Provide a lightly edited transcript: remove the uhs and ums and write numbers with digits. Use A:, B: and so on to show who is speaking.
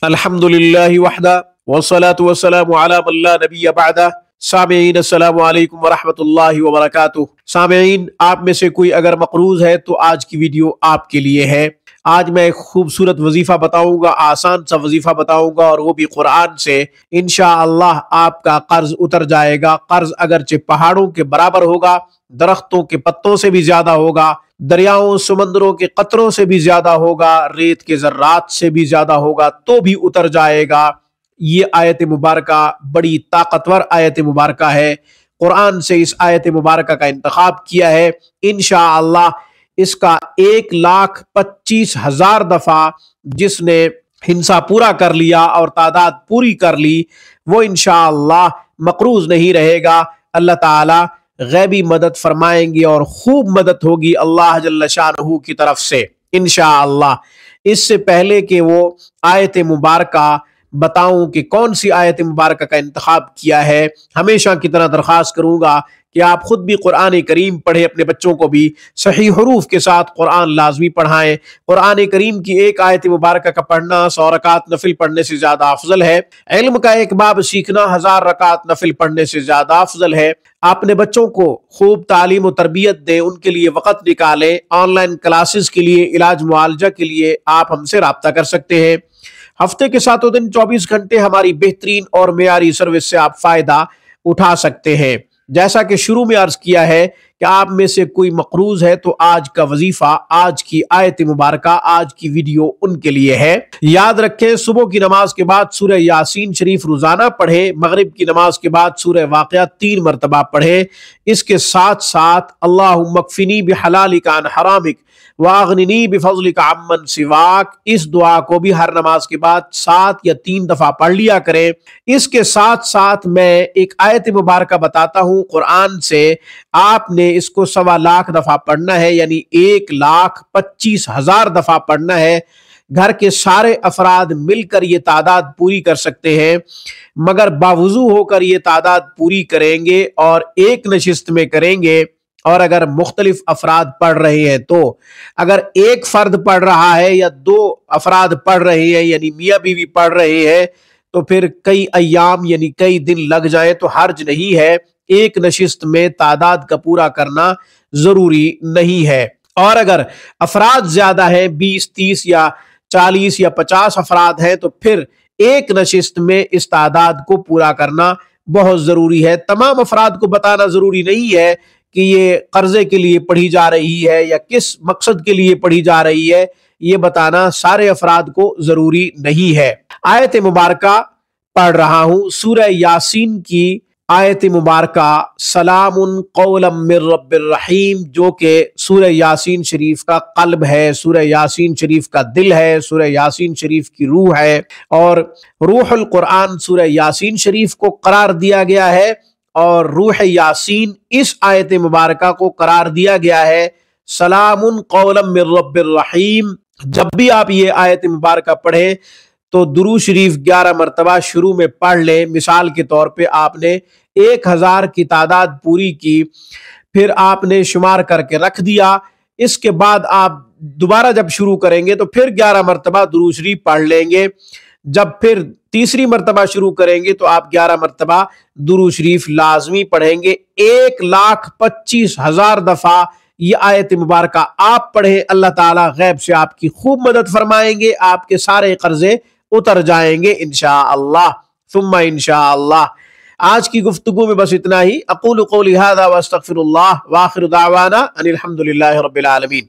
A: الحمدللہ وحدہ والصلاة والسلام علی من لا نبی بعدہ۔ سامعین السلام علیکم ورحمۃ اللہ وبرکاتہ۔ سامعین، آپ میں سے کوئی اگر مقروض ہے تو آج کی ویڈیو آپ کے لیے ہے۔ آج میں ایک خوبصورت وظیفہ بتاؤں گا، آسان سا وظیفہ بتاؤں گا، اور وہ بھی قرآن سے۔ انشاءاللہ آپ کا قرض اتر جائے گا۔ قرض اگرچہ پہاڑوں کے برابر ہوگا، درختوں کے پتوں سے بھی زیادہ ہوگا، دریاؤں سمندروں کے قطروں سے بھی زیادہ ہوگا، ریت کے ذرات سے بھی زیادہ ہوگا، تو بھی اتر جائے گا۔ یہ آیت مبارکہ بڑی طاقتور آیت مبارکہ ہے۔ قرآن سے اس آیت مبارکہ کا انتخاب کیا ہے۔ انشاءاللہ اس کا 1,25,000 دفعہ جس نے ہنسا پورا کر لیا اور تعداد پوری کر لی، وہ انشاءاللہ مقروض نہیں رہے گا۔ اللہ تعالی غیبی مدد فرمائیں گے اور خوب مدد ہوگی اللہ جل شانہ کی طرف سے انشاءاللہ۔ اس سے پہلے کہ وہ آیت مبارکہ بتاؤں کہ کون سی آیت مبارکہ کا انتخاب کیا ہے، ہمیشہ کی طرح درخواست کروں گا کہ آپ خود بھی قرآن کریم پڑھیں، اپنے بچوں کو بھی صحیح حروف کے ساتھ قرآن لازمی پڑھائیں۔ قرآن کریم کی ایک آیت مبارکہ کا پڑھنا 100 رکعت نفل پڑھنے سے زیادہ افضل ہے۔ علم کا ایک باب سیکھنا 1000 رکعت نفل پڑھنے سے زیادہ افضل ہے۔ اپنے بچوں کو خوب تعلیم و تربیت دیں، ان کے لیے وقت نکالیں۔ آن لائن کلاسز کے لیے، علاج معالجہ کے لیے آپ ہم سے رابطہ کر سکتے ہیں۔ ہفتے کے 7 دن 24 گھنٹے ہماری بہترین اور معیاری سروس سے آپ فائدہ اٹھا سکتے ہیں۔ جیسا کہ شروع میں عرض کیا ہے کہ آپ میں سے کوئی مقروض ہے تو آج کا وظیفہ، آج کی آیت مبارکہ، آج کی ویڈیو ان کے لیے ہے۔ یاد رکھیں، صبح کی نماز کے بعد سورہ یاسین شریف روزانہ پڑھیں، مغرب کی نماز کے بعد سورہ واقعہ 3 مرتبہ پڑھیں۔ اس کے ساتھ ساتھ اللہم اکفنی بحلالک عن حرامک واغننی بفضلک عمن سواک، اس دعا کو بھی ہر نماز کے بعد 7 یا 3 دفعہ پڑھ لیا کریں۔ اس کے ساتھ ساتھ میں ایک آیت مبارکہ بتاتا ہوں قرآن سے، آپ نے اس کو 1.25 لاکھ دفعہ پڑھنا ہے، یعنی 1,25,000 دفعہ پڑھنا ہے۔ گھر کے سارے افراد مل کر یہ تعداد پوری کر سکتے ہیں، مگر باوضو ہو کر یہ تعداد پوری کریں گے اور ایک نشست میں کریں گے۔ اور اگر مختلف افراد پڑھ رہے ہیں تو اگر ایک فرد پڑھ رہا ہے یا 2 افراد پڑھ رہے ہیں، یعنی میاں بیوی پڑھ رہے ہیں، تو پھر کئی ایام یعنی کئی دن لگ جائیں تو حرج نہیں ہے۔ ایک نشست میں تعداد کا پورا کرنا ضروری نہیں ہے۔ اور اگر افراد زیادہ ہیں، 20 30 یا 40 یا 50 افراد ہیں، تو پھر ایک نشست میں اس تعداد کو پورا کرنا بہت ضروری ہے۔ تمام افراد کو بتانا ضروری نہیں ہے کہ یہ قرضے کے لیے پڑھی جا رہی ہے یا کس مقصد کے لیے پڑھی جا رہی ہے، یہ بتانا سارے افراد کو ضروری نہیں ہے۔ آیت مبارکہ پڑھ رہا ہوں، سورہ یاسین کی آیت مبارکہ سلام قولا من رب الرحیم، جو کہ سورہ یاسین شریف کا قلب ہے، سورہ یاسین شریف کا دل ہے، سورہ یاسین شریف کی روح ہے، اور روح القرآن سورہ یاسین شریف کو قرار دیا گیا ہے، اور روح یاسین اس آیت مبارکہ کو قرار دیا گیا ہے سلام قولا من رب الرحیم۔ جب بھی آپ یہ آیت مبارکہ پڑھیں تو درود شریف 11 مرتبہ شروع میں پڑھ لیں۔ مثال کے طور پہ آپ نے 1000 کی تعداد پوری کی، پھر آپ نے شمار کر کے رکھ دیا، اس کے بعد آپ دوبارہ جب شروع کریں گے تو پھر 11 مرتبہ درود شریف پڑھ لیں گے۔ جب پھر تیسری مرتبہ شروع کریں گے تو آپ 11 مرتبہ درود شریف لازمی پڑھیں گے۔ 1,25,000 دفعہ یہ آیت مبارکہ آپ پڑھیں، اللہ تعالیٰ غیب سے آپ کی خوب مدد فرمائیں گے، آپ کے سارے قرضے اتر جائیں گے انشاءاللہ ثم انشاءاللہ۔ آج کی گفتگو میں بس اتنا ہی۔ اقول قولی ھذا واستغفر اللہ، وآخر دعوانا ان الحمد للہ رب العالمین۔